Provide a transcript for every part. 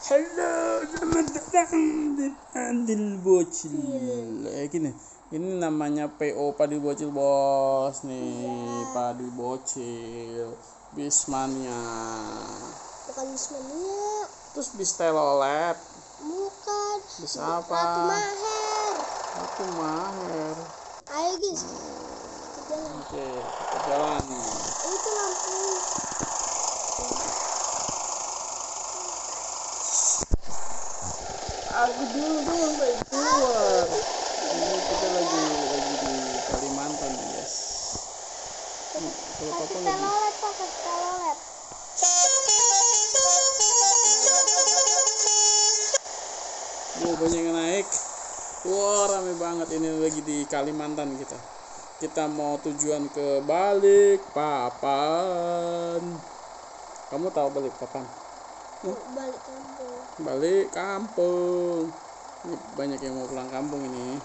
Halo, selamat datang di Padil Bocil. Gini, ini namanya PO Padil Bocil bos nih, Padil Bocil, Bismania. Bukan Bismania. Terus bis telolet. Bukan. Bis apa? Ratu Maher. Ratu Maher. Ayo guys, jalan. Oke, kita jalan. Itu lampu. Aku dulu dong baik keluar. Ini kita lagi di Kalimantan guys. Kalau papa Kita lagi. lolet pak, kita lolet. Banyak yang naik. Wah, rame banget ini lagi di Kalimantan kita. Kita mau tujuan ke Balikpapan. Kamu tahu Balikpapan? Balik kampung. Balik kampung. Ini banyak yang mau pulang kampung ini.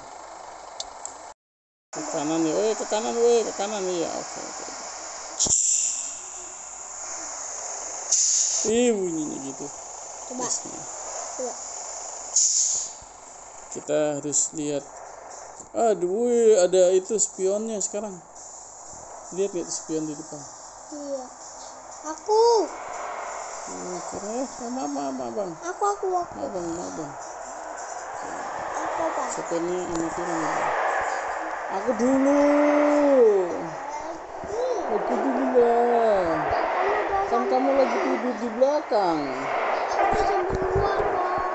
Ke kanan ya, ke kanan ke kanan ya. Oke. Bunyinya gitu. Coba. Coba. Kita harus lihat. Aduh, ada itu spionnya sekarang. Lihat spion di depan. Iya. Aku. Keren. Sama abang. Aku. Abang. Aku apa? Sepenya amatiran ya. Aku dulu lah. Kan kamu lagi tidur di belakang. Aku sambil keluar kan.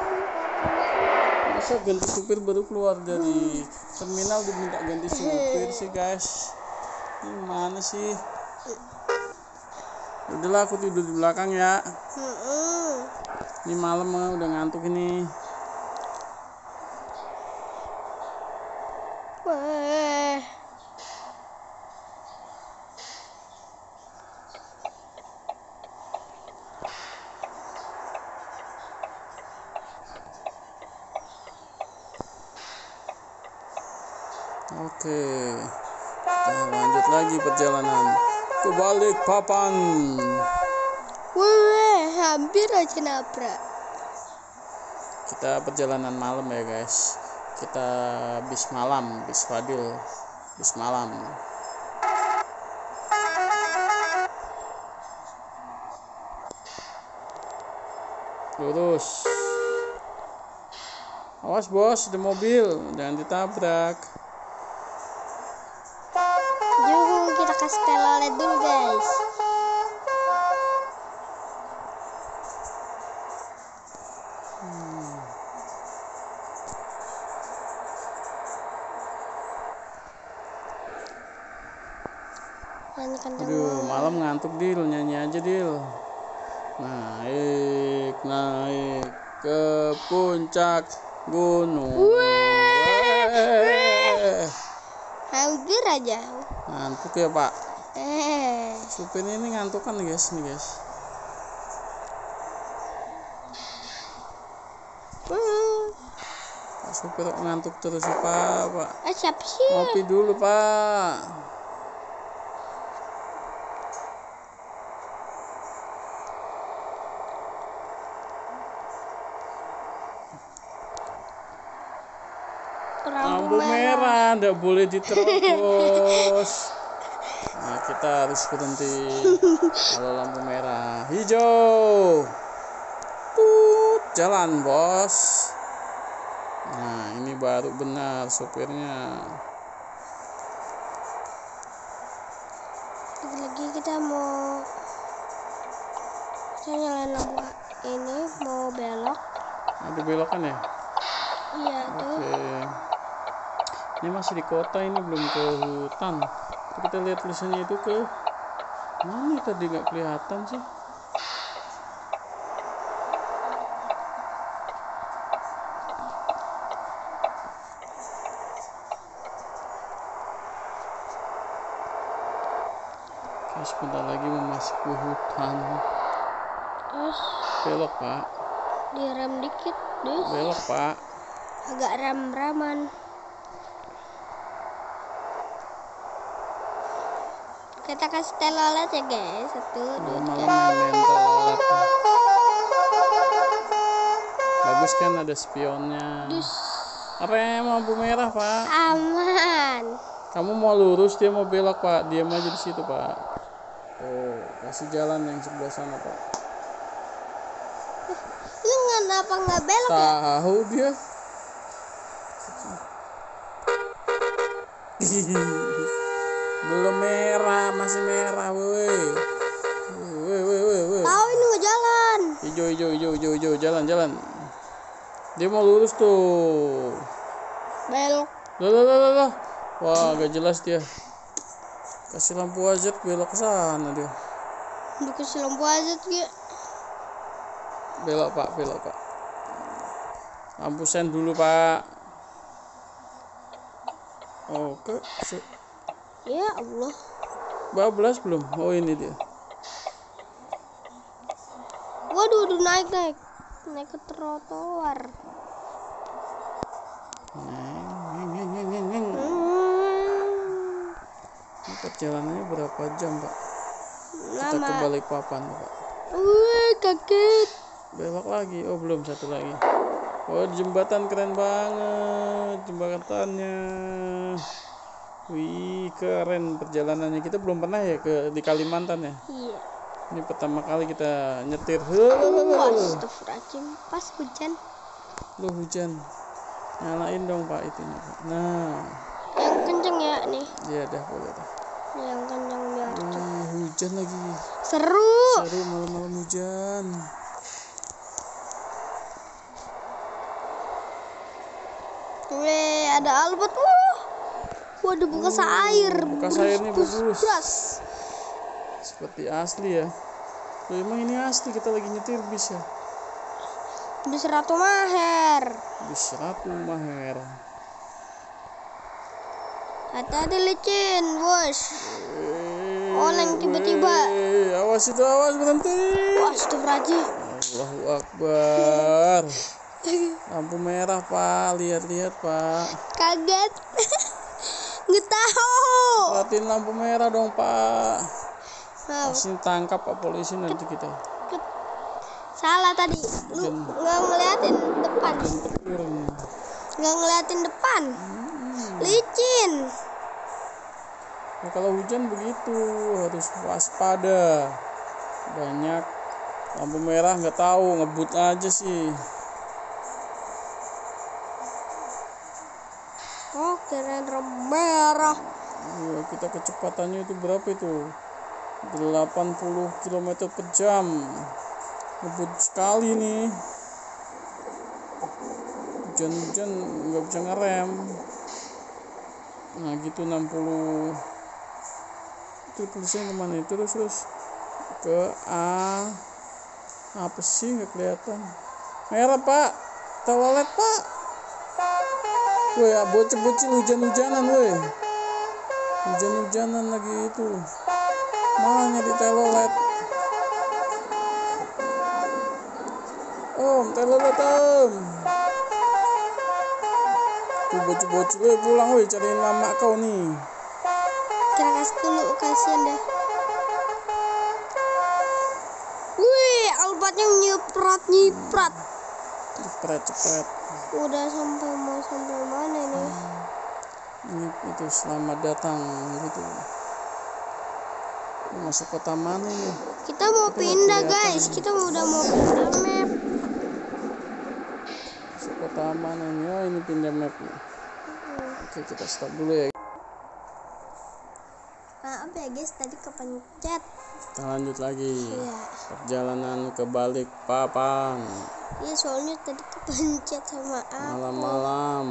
Masa ganti supir baru keluar dari terminal diminta ganti supir sih guys. Ini mana sih? Udahlah aku tidur di belakang ya. Ini malam udah ngantuk ini. Wah. Oke, kita lanjut lagi perjalanan ke Balikpapan. Wah, hampir aja nabrak. Kita perjalanan malam ya guys. Kita bis malam, bis Fadil, bis malam. Lurus. Awas bos, ada mobil, jangan ditabrak. Yuk, kita kasih telolet dulu guys. Nyanyi kencang. Aduh, malam ngantuk Dil, nyanyi aja Dil. Naik ke puncak gunung. Hampir aja. Ngantuk ya Pak. Supir ini ngantuk kan guys, nih guys. Pak supir ngantuk terus ya Pak. Siapa sih? Ngopi dulu Pak. Lampu merah, nggak boleh diterobos. Nah, kita harus berhenti kalau lampu merah. Hijau. Jalan bos. Nah, ini baru benar sopirnya. Lagi kita mau nyalain lampu ini, mau belok. Ada belokan ya? Iya tuh. Oke. Ini masih di kota, ini belum ke hutan. Kita lihat tulisannya itu ke mana tadi, nggak kelihatan sih. Oke, sebentar lagi memasuki hutan. Terus Belok Pak. direm dikit, dus. Belok Pak. Agak ram-raman. Kita kasih telolet ya guys. 1, 2, 3. Malam mental. bagus kan, ada spionnya. Dus. Rem lampu merah Pak. Aman. Kamu mau lurus, dia mau belok Pak. Diam aja di situ Pak. Oh, kasih jalan yang sebelah sana Pak. Lu kenapa nggak belok ya? Tahu dia. Belum merah, masih merah, woi. Tahu ini nggak jalan. Hijau, jalan. Dia mau lurus tuh. Belok. Loh. Wah, gak jelas dia. Kasih lampu AZ belok ke sana dia. Dikasih lampu aja tuh ya. Belok Pak. Lampu sen dulu Pak. Oke. Ya Allah. Bablas belum? Oh ini dia. Waduh, udah naik ke trotoar. Neng. Ini perjalanannya berapa jam Pak? Kita ke Lama. Balikpapan Pak. Wih, kaget. Belok lagi. Oh belum, satu lagi. Oh jembatan keren banget jembatannya. Wih keren perjalanannya. Kita belum pernah ya di Kalimantan ya. Iya. Ini pertama kali kita nyetir. Astagfirullahaladzim. Pas hujan. Lu hujan. Nyalain dong Pak itunya Pak. Nah. Yang kenceng ya nih. Iya dah boleh dah. Yang kenceng biar Hujan lagi. seru. Seru malam-malam hujan. Wih, ada albot. Waduh, bekas air. Bekas airnya bagus. Bras. Seperti asli ya. Loh, emang ini asli, kita lagi nyetir bis ya. Bis Ratu Maher. Bis Ratu Maher. Hati-hati licin, bos. Oleng tiba-tiba. Awas berhenti. Wah, astagfirullahaladzim. Allahu Akbar. Lampu merah Pak, lihat Pak. Kaget. Nggak tahu. Perhatiin lampu merah dong Pak. Nah, Pasti tangkap Pak polisi nanti kita. salah tadi. Lu nggak ngeliatin depan. Nggak ngeliatin depan. Licin. Nah, kalau hujan begitu harus waspada. Banyak lampu merah nggak tahu, ngebut aja sih. Oh, keren merah. Ya, kita kecepatannya itu berapa itu? 80 km per jam. Ngebut sekali nih. Hujan-hujan nggak bisa ngerem. Nah gitu 60. Itu tulisnya kemana itu? Terus ke A. Apa sih nggak kelihatan? Merah Pak. Telolet Pak. Woi, bocil-bocil hujan-hujanan woi. Hujan-hujanan lagi itu. Mana di telolet? Telolet Om. Tuh bocil-bocil pulang woi, cariin mama kau nih. Kita kasih dulu, kasihan dah. Wih, albotnya nyiprat. Cepret. Udah sampai mana nih? Ini itu selamat datang gitu. Masuk kota mana ini? Kita mau pindah guys. Kita udah mau pindah map. Masuk kota mana ini? Oh ini pindah map nih. Oke kita stop dulu ya. Maaf ya guys, tadi kepencet. Kita lanjut lagi. Iya. Perjalanan ke Balikpapan. Iya, soalnya tadi kepencet sama aku. Malam-malam.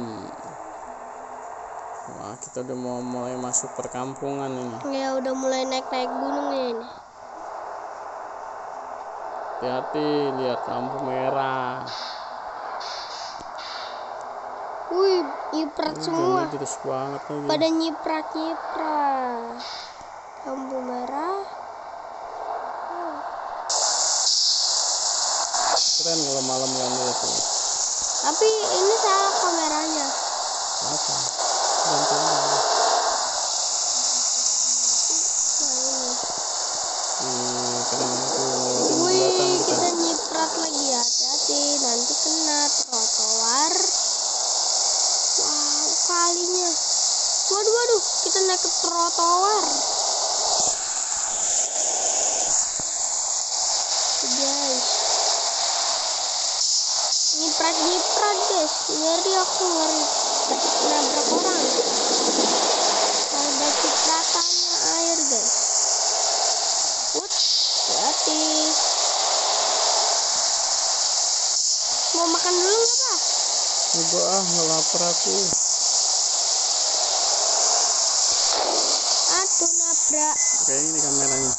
Wah kita udah mau mulai masuk perkampungan ini. Ya udah mulai naik gunung ini. Hati-hati, lihat lampu merah. Wih, nyiprat semua. Hujannya terus banget lagi. Pada nyiprat. Lampu merah. Keren kalau malam kan itu. Tapi ini salah kameranya. Apa? Bantuin dulu. Keren itu lewatin jembatan Wih, kita. kita nyiprat lagi ya. Hati-hati, nanti kena. ke trotoar. Guys, nyiprat guys, ngeri aku nabrak orang. Ada cipratannya air guys. Hati. Mau makan dulu nggak Pak? Enggak nggak lapar aku. Aduh nabrak. Oke, ini kameranya.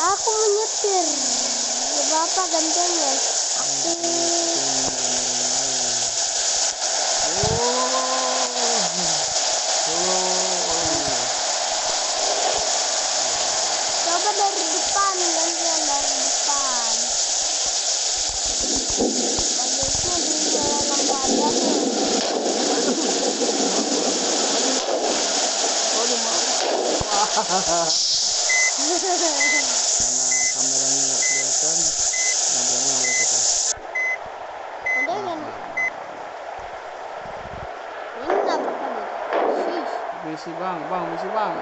Aku menyetir. Bapak gantian guys. Aku. Coba dari depan, gantian dari depan. Bagusnya di dalam badan. Karena kameranya nggak kelihatan, nabraknya mereka tuh. Udah kan? Ini nabrak lagi. Misi bang, misi bang.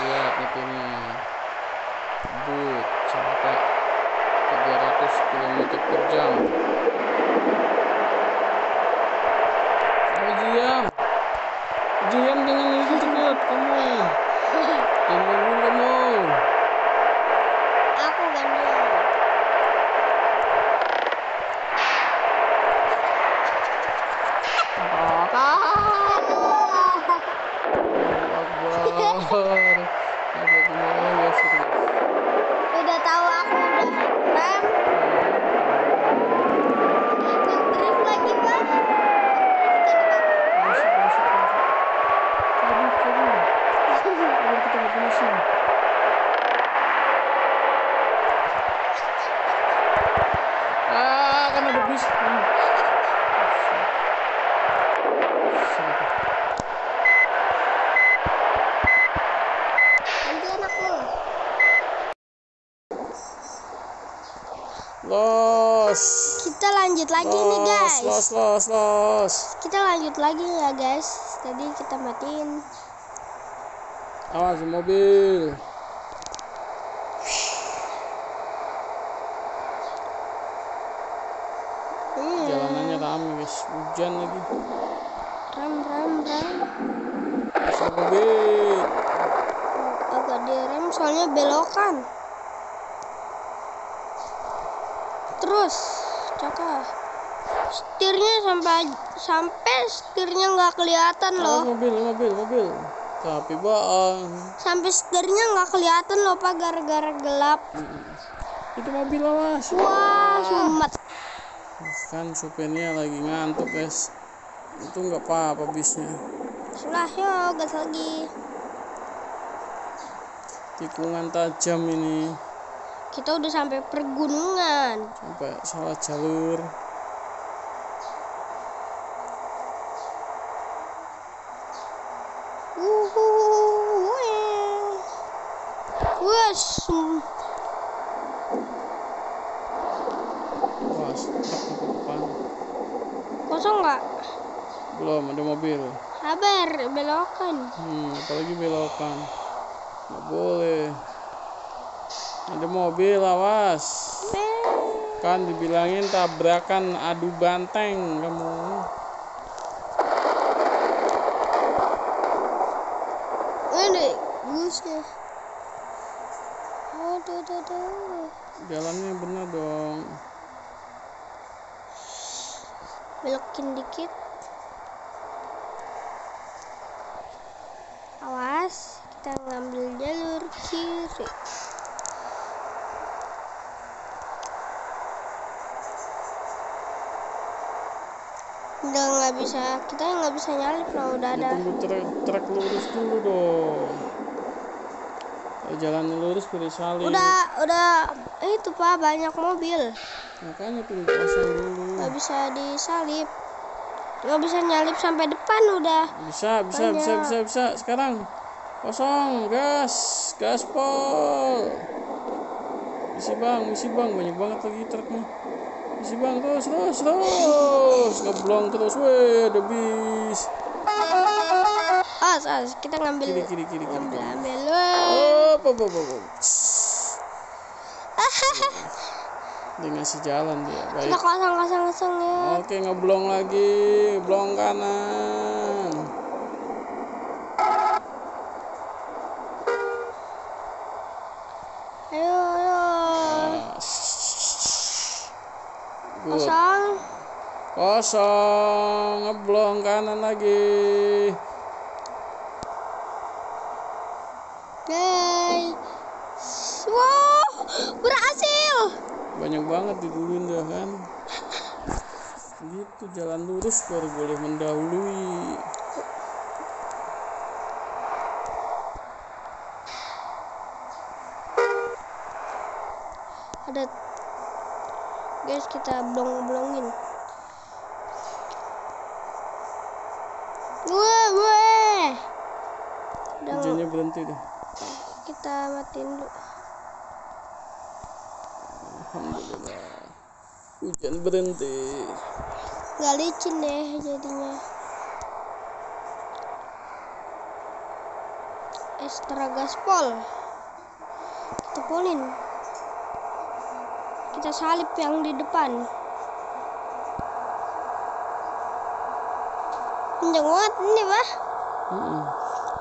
Lihat mesinnya, but sampai 300 km/jam. Jiam jangan ikut kamu. Tunggu kamu. Aku gantian. Udah tahu aku udah rem. Ngedrift lagi Pak. Kan ada bis. Gantian aku. Los. Kita lanjut lagi nih guys. Los. Kita lanjut lagi ya guys. Tadi kita matiin. Awas mobil. Jalanannya rame guys, hujan lagi. Rem. Masuk mobil. Agak direm soalnya belokan. Terus, cakap. Setirnya sampai setirnya nggak kelihatan loh. Mobil. Tapi bang. Sampai setirnya nggak kelihatan loh Pak, gara-gara gelap. Itu mobil awas. Wah, sumet. Kan supirnya lagi ngantuk guys. Itu nggak apa-apa bisnya. Sudah yuk gas lagi. Tikungan tajam ini. Kita udah sampai pergunungan. Sampai salah jalur. Wush. Depan. Kosong nggak? Belum ada mobil. Sabar, belokan. Apalagi belokan. Nggak boleh. Ada mobil, awas. Kan dibilangin tabrakan adu banteng kamu. Ini busnya. Aduh. Jalannya bener dong. Belokin dikit. Awas, kita ngambil jalur kiri. Udah kita nggak bisa nyalip loh, udah ada. Tunggu trek lurus dulu dong. Jalan lurus pilih salib. Udah itu Pak, banyak mobil. Makanya tunggu kosong dulu. Nggak bisa disalip. Nggak bisa nyalip sampai depan udah. Bisa. Sekarang kosong, gas pol. Isi bang, banyak banget lagi truknya. Isi bang, terus, ngeblong terus, weh, ada bis. Kita ngambil kiri. Ambil. Dia ngasih jalan dia, baik. Kita kosong ya. Oke, ngeblong lagi, blong kanan. Ayo. Good. Kosong, ngeblong kanan lagi. Wow, berhasil. Banyak banget diduluin dah kan. Gitu, jalan lurus baru boleh mendahului. Ada guys, kita blong-blongin. Wah. Hujannya berhenti deh. Kita matiin dulu. Alhamdulillah, hujan berhenti. Gak licin deh jadinya. Extra gaspol. Kita polin. Kita salip yang di depan. Kenceng banget ini Pak.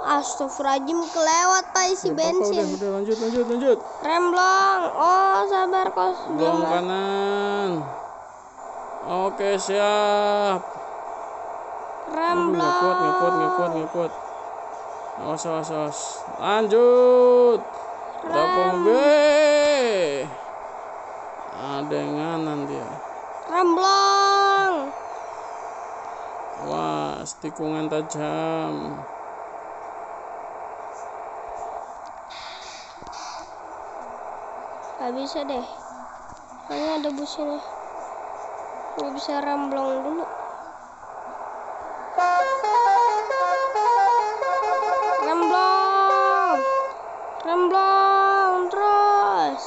Astagfirullahaladzim, kelewat Pak isi bensin. Udah lanjut. Rem blong. Oh, sabar kos. Blong kanan. Oke, siap. Rem blong. Nggak kuat. Awas. Lanjut. Berapa mobil? Ada yang nganan dia. Rem blong. Wah, tikungan tajam. Gak bisa deh, soalnya ada busnya. Gak bisa ramblong dulu. Ramblong terus.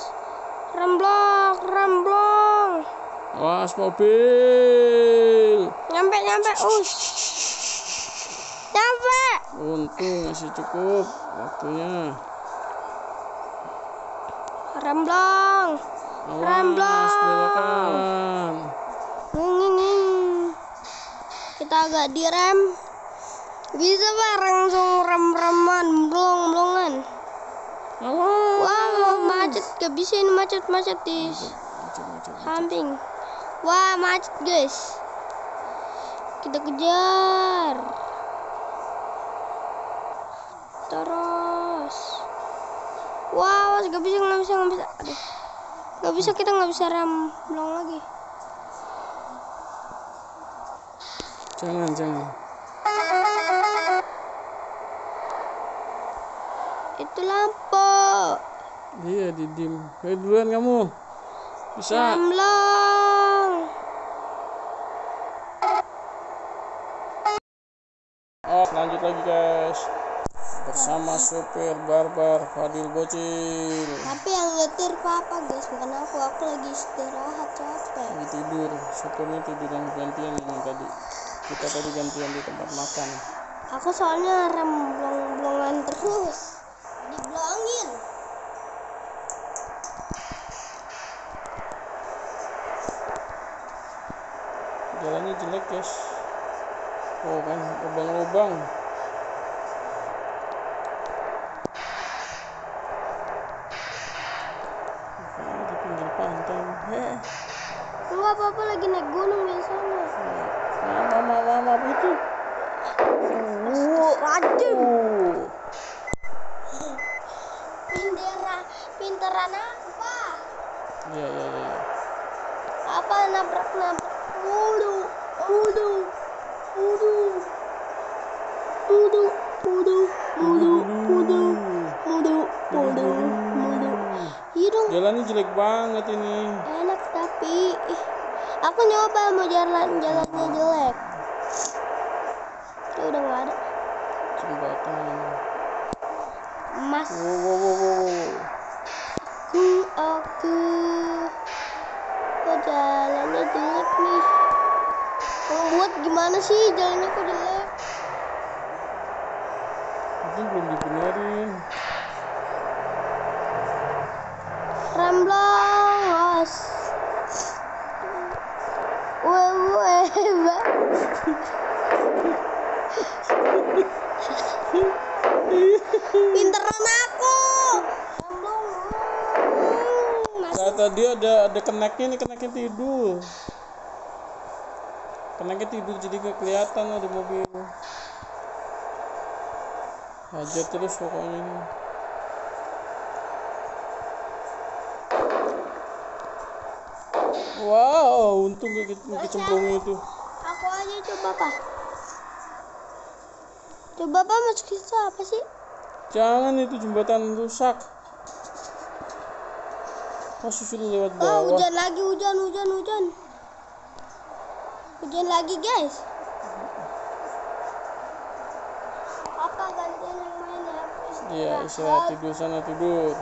Ramblong. Awas mobil. Nyampe. Nyampe. Untung masih cukup waktunya. Ramblong. Belokan. Kita agak direm. Bisa langsung rem-reman, blong-blongan. Wah, macet. Gak bisa ini macet di samping. Wah, macet guys. Kita kejar. Terus. Wow, gak bisa. Aduh. Kita nggak bisa ramblong lagi. Jangan. Itu lampu. Iya, didim. Duluan kamu. Bisa. Ramblong. Lanjut lagi guys. Bersama supir barbar Fadil Bocil. Tapi yang nyetir papa guys, bukan aku lagi istirahat capek. Lagi tidur, supirnya tiduran gantian yang tadi. Kita tadi gantian di tempat makan. Aku soalnya rem blong-blongan terus. Diblongin. Jalannya jelek guys. Oh kan, lubang-lubang. Di pinggir pantai. Enggak apa-apa, lagi naik gunung biasanya. Mama itu. Rajin. banget ini. Enak tapi aku nyoba mau jalannya jelek. Udah nggak ada Jembatan. emas. Wow. Aku kok jalannya jelek nih. Kalau buat gimana sih jalannya kok jelek? Mungkin belum dibenerin. Ramblong, pinteran aku. Nah, tadi ada keneknya nih, keneknya tidur. Keneknya tidur jadi gak kelihatan ada mobil. Hajar terus pokoknya ini. Wow, untung gak kecemplung itu. Aku aja coba Pak. Coba Pak masuk situ apa sih? Jangan, itu jembatan rusak. Masih sudah lewat Oh, bawah. hujan lagi, hujan. Hujan lagi, guys. Apa gantian yang main ya? Iya, istirahat tidur sana tidur.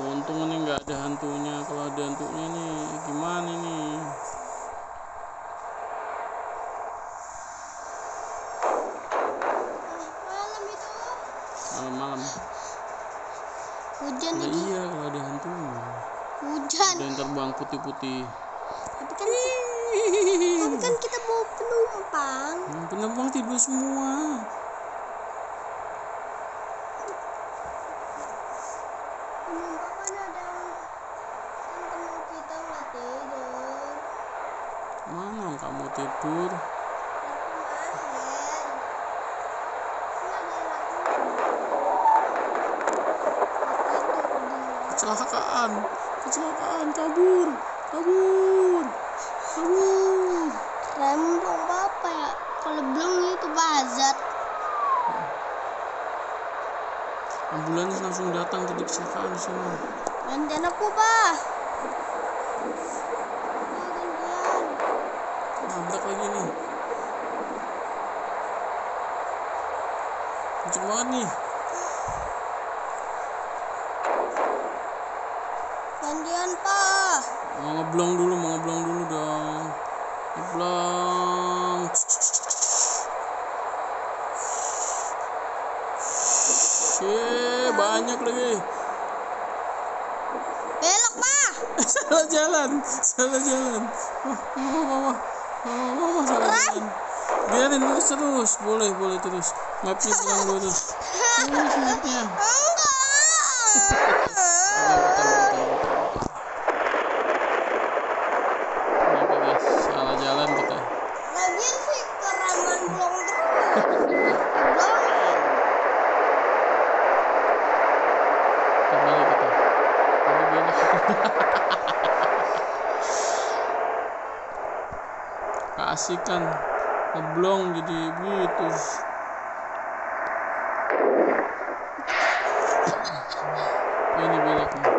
Untung ini nggak ada hantunya. Kalau ada hantunya nih, gimana nih? Malam itu. Malam-malam. Hujan Nah, ini. iya, kalau ada hantunya. Hujan. Ada yang terbang putih-putih. Tapi kan kita bawa penumpang. Penumpang tidur semua. Penumpang kan ada yang teman kita nggak tidur. Mana kamu tidur? Kecelakaan, kabur. Rem dong apa ya? Kalau belum itu bazat. Ambulans langsung datang, jadi kecelakaan di sana. Gantian aku Pak. Nabrak lagi nih. Kenceng banget nih. Gantian Pak. Mau ngeblong dulu dong. Ngeblong. Banyak lagi. Belok Pak. Salah jalan. Wah, salah jalan. Biarin terus. Boleh terus. Mapnya bilang dulu terus. Mapnya. Kenapa guys? Salah jalan kita. Lagian sih keraman blong terus. Kembali kita. Ini belok. Keasikan ngeblong jadi begitu. Ini beloknya.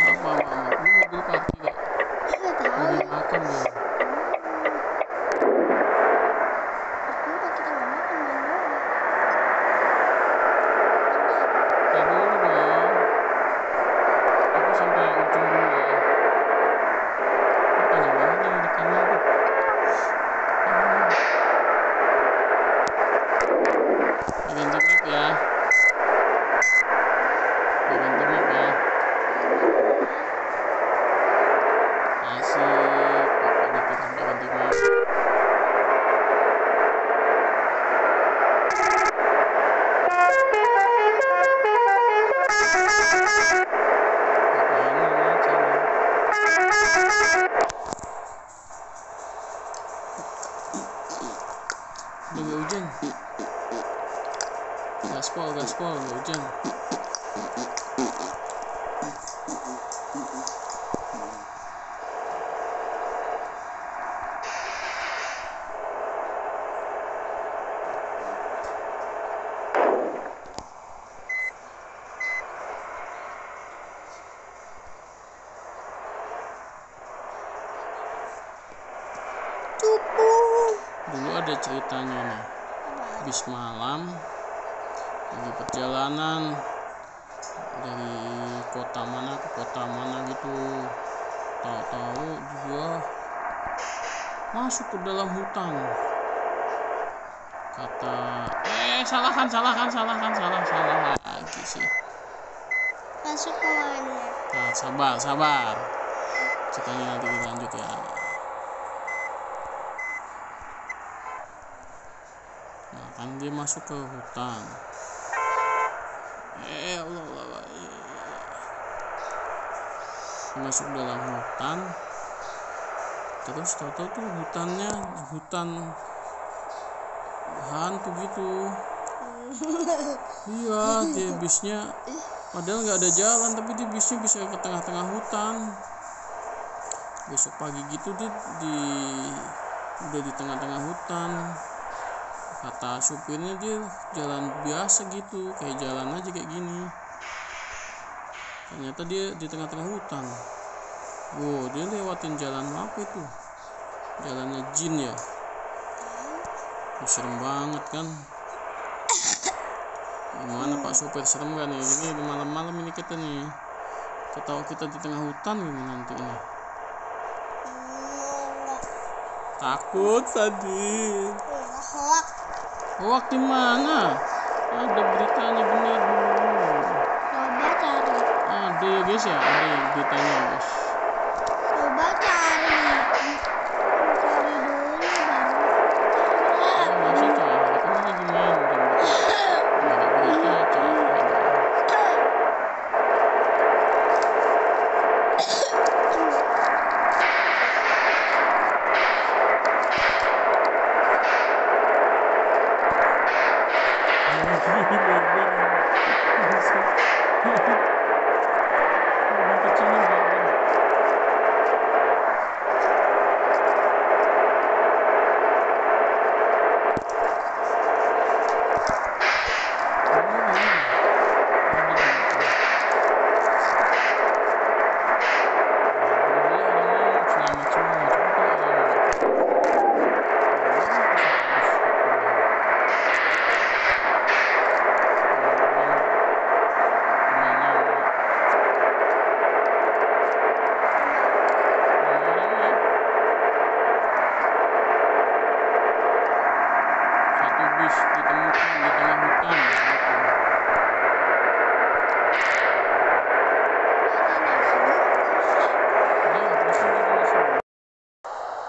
Apa ini mobil parkir gak? Nggak tahu. Mobil makan ya. Udah kita nggak makan dulu. Kayak dulu dong. Aku sampai ujung dulu ya. Panjang banget nih di kanan tuh. Ganti map ya. Ganti map ya. Asik. Pokoknya kita sampai ganti map. Udah gak hujan. Gaspol gak hujan. ceritanya nih. Apaan? Bis malam lagi perjalanan dari kota mana ke kota mana gitu. Tahu-tahu dia masuk ke dalam hutan. Kata salah lagi sih. Masuk ke mana? Nah, sabar. Ceritanya nanti dilanjut ya. Nah, kan dia masuk ke hutan. Allah. Masuk dalam hutan. Terus tahu-tahu tuh hutannya hutan hantu gitu. Iya, dia bisnya padahal nggak ada jalan, tapi dia bisnya bisa ke tengah-tengah hutan. Besok pagi gitu dia udah di tengah-tengah hutan. Kata supirnya dia jalan biasa gitu, kayak jalan aja kayak gini. Ternyata dia di tengah-tengah hutan. Dia lewatin jalan apa itu? Jalannya jin ya. Serem banget kan? Gimana Pak supir, serem gak nih? Ini di malam-malam ini kita nih. Ketawa kita di tengah hutan gimana nanti ini? Takut tadi. Hoak. Hoak di mana? Ada beritanya benar dulu. Coba cari. Ada ya guys ya, ada ya beritanya guys. Coba cari. Cari dulu baru. Nggak sih coy, kan lagi main kan. Ada berita coy.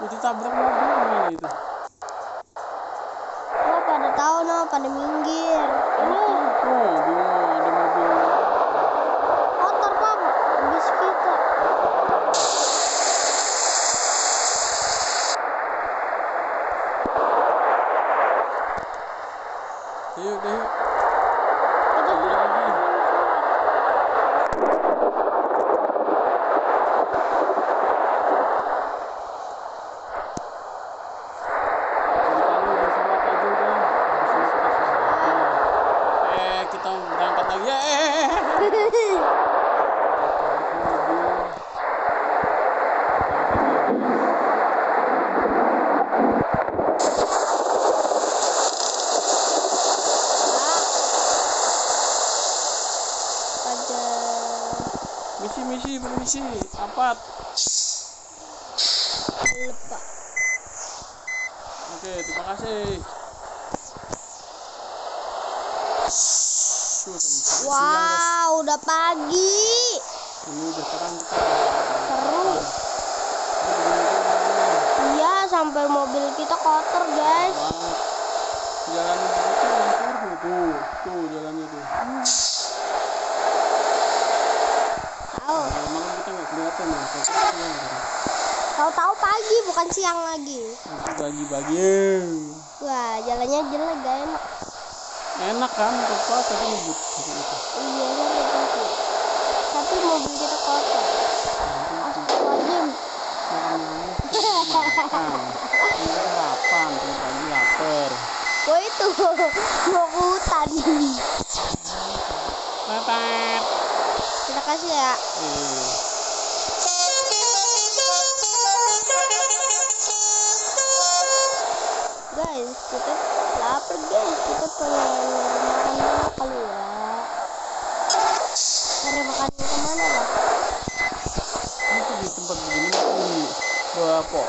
Ditabrak mobil gimana itu? Pada tahu pada minggir. Ini Ada mobil. motor Pak, bis kita. Yuk. Kita Lagi. Kita berangkat lagi ya. Ada Permisi apat. lupa. Oke, terima kasih. Wow, udah pagi. Ini udah terang kita. Seru. Iya, sampai mobil kita kotor, guys. Jalan itu hancur tuh jalannya tuh. Tahu. Malam kita nggak kelihatan ya. Tahu-tahu pagi bukan siang lagi. Bagi-bagi. Wah, jalannya jelek, gak enak. Enak kan, kok tapi ngebut gitu. Iya, kan. Tapi mobil kita kotor. Astagfirullahaladzim. Ini lapar, pagi lapar. Oh itu mau ke hutan. Tetet. Kita kasih ya. Guys, kita lapar guys, kita pengen makan dulu kali ya. Cari makan kemana lah? Itu di tempat begini di Bapo.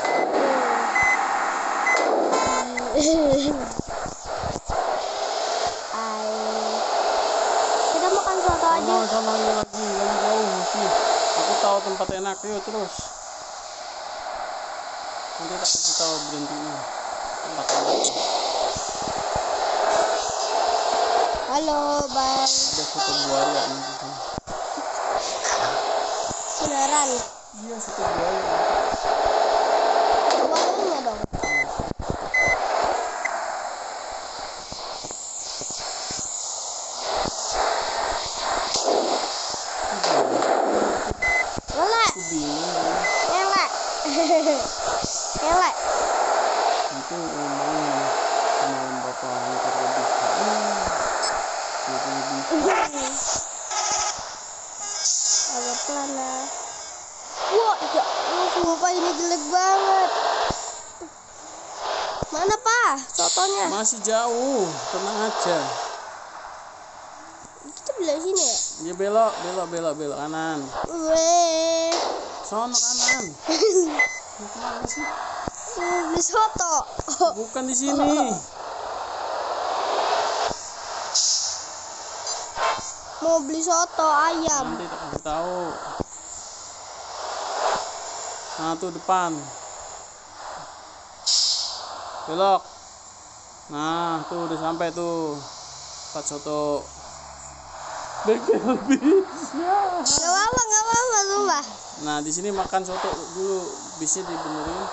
Kita makan soto aja. Sama lagi jauh sih. Aku tahu tempat enak, yuk terus. Nanti tak kasih tahu berhentinya tempat enak. Halo bang. Ada soto buaya nih di sini. Beneran? Iya soto buaya. Buayanya dong. Lele. Aku bingung. Lele. Lele. Mungkin ngomongin sama bapak yang terlebih. Agak pelan lah. Wah, ya, sumpah ini jelek banget. Mana pak sotonya? Masih jauh, tenang aja. Kita belah sini ya? Dia belok kanan. Weh. Sono kanan. Mau kemana sih? Beli soto. Bukan di sini. Mau beli soto ayam. Nanti tak kasih tahu. Nah tuh depan. Belok. Nah tuh udah sampai tuh. Tempat soto. Bengkel bisnya. Gak apa-apa sumpah. Nah di sini makan soto dulu, bisa dibenerin.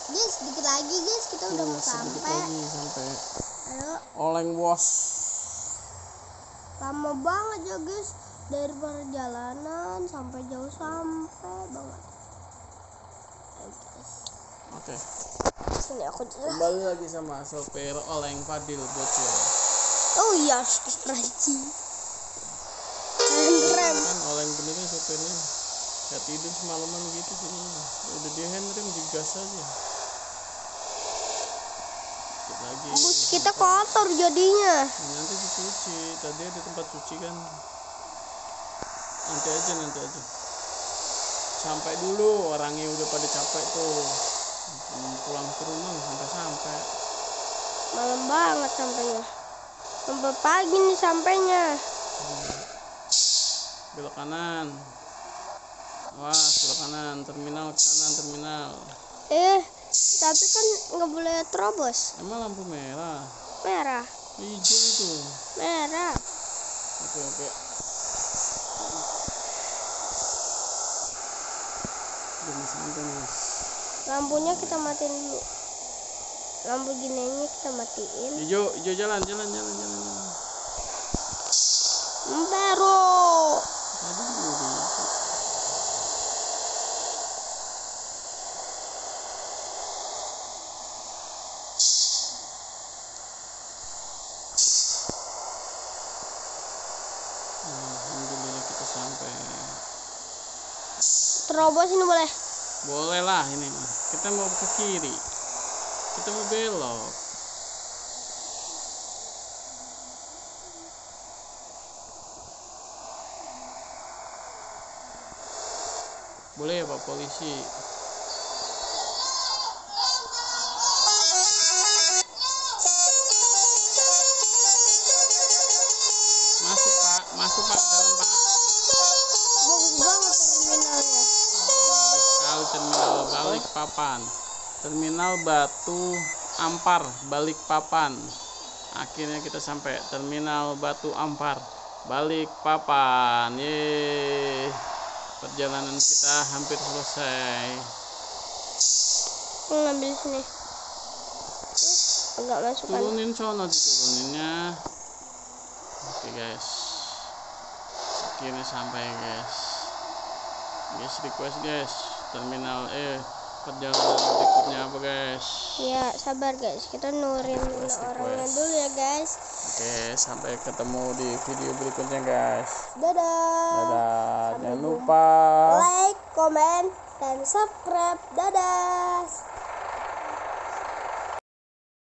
Guys, dikit lagi guys, kita udah mau Sedikit sampai. lagi sampai. Ayo, Oleng bos. lama banget ya guys, dari perjalanan sampai jauh sampai banget. Ayo guys, Oke. sini aku jelas. Kembali lagi sama sopir oleng Fadil bocil. Oh iya, stretchy. Rem. Kan oleng benerin sopirnya. Gak tidur semalaman gitu sini. Udah dia handrem digas aja. Dikit lagi. Bus kita kotor jadinya. Nanti dicuci. Tadi ada tempat cuci kan. Nanti aja. Sampai dulu, orangnya udah pada capek tuh. Pulang ke rumah sampai. Malam banget sampainya. Sampai pagi nih sampainya. Belok kanan. Wah, belok kanan. Terminal kanan, terminal. Tapi kan nggak boleh terobos. Emang lampu merah? Merah. Hijau itu. Merah. Oke. Udah sampai nih. Lampunya kita matiin dulu. Lampu gininya kita matiin. Hijau jalan. Baru. Aduh. Alhamdulillah kita sampai. Terobos ini boleh. Boleh lah ini mah. Kita mau ke kiri. Kita mau belok. Boleh ya Pak Polisi. Masuk Pak ke dalam Pak. Bagus banget terminalnya. Bagus sekali terminal Balikpapan. Terminal Batu Ampar Balikpapan. Akhirnya kita sampai terminal Batu Ampar Balikpapan. Yeay. Perjalanan kita hampir selesai. Aku ngambil sini. Enggak masuk kan. Turunin sono dituruninnya. Oke guys. Akhirnya sampai guys. Request guys. Terminal perjalanan berikutnya apa guys? Ya sabar guys, kita nurin orangnya dulu ya guys. Oke, sampai ketemu di video berikutnya guys. Dadah. Jangan lupa like, comment, dan subscribe. Dadah.